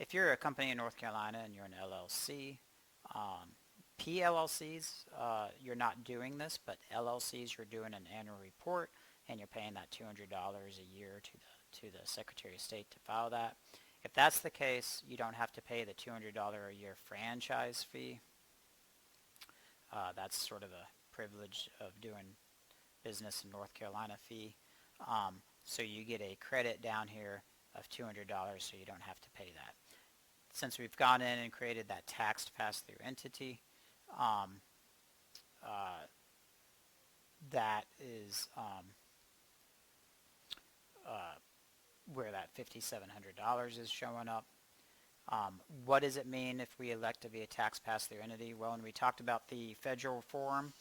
If you're a company in North Carolina and you're an LLC, PLLCs, you're not doing this, but LLCs, you're doing an annual report and you're paying that $200 a year to the Secretary of State to file that. If that's the case, you don't have to pay the $200 a year franchise fee. That's sort of a privilege of doing business in North Carolina fee. So you get a credit down here of $200 so you don't have to pay that. Since we've gone in and created that taxed pass-through entity, that is where that $5,700 is showing up. What does it mean if we elect to be a tax pass-through entity? Well, when we talked about the federal form,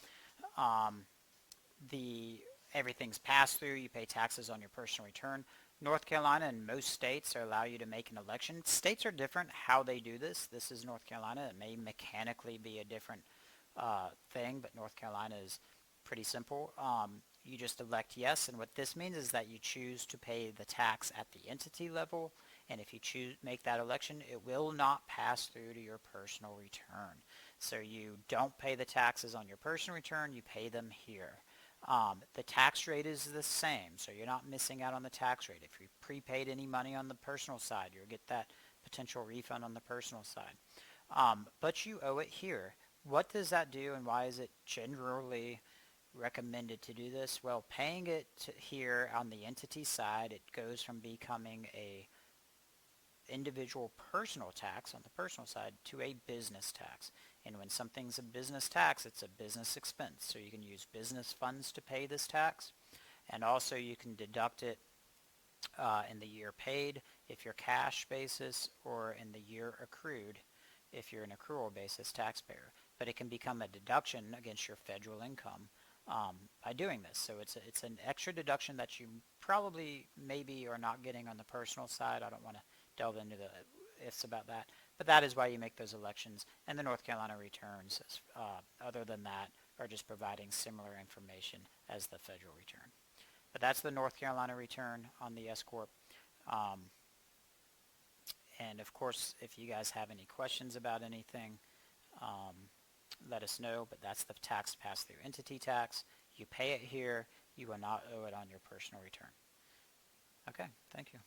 everything's pass-through. You pay taxes on your personal return. North Carolina and most states allow you to make an election. States are different how they do this. This is North Carolina. It may mechanically be a different thing, but North Carolina is pretty simple. You just elect yes, and what this means is that you choose to pay the tax at the entity level, and if you make that election, it will not pass through to your personal return. So you don't pay the taxes on your personal return, you pay them here. The tax rate is the same, so you're not missing out on the tax rate. If you prepaid any money on the personal side, you'll get that potential refund on the personal side. But you owe it here. What does that do, and why is it generally recommended to do this? Well, paying it here on the entity side, it goes from becoming a individual personal tax on the personal side to a business tax. And when something's a business tax, it's a business expense. So you can use business funds to pay this tax. And also you can deduct it in the year paid if you're cash basis, or in the year accrued if you're an accrual basis taxpayer. But it can become a deduction against your federal income by doing this. So it's an extra deduction that you probably maybe are not getting on the personal side. I don't want to delve into the ifs about that, but that is why you make those elections. And the North Carolina returns, other than that, are just providing similar information as the federal return. But that's the North Carolina return on the S-Corp. And of course, if you guys have any questions about anything, let us know. But that's the tax pass-through entity tax. You pay it here. You will not owe it on your personal return. Okay, thank you.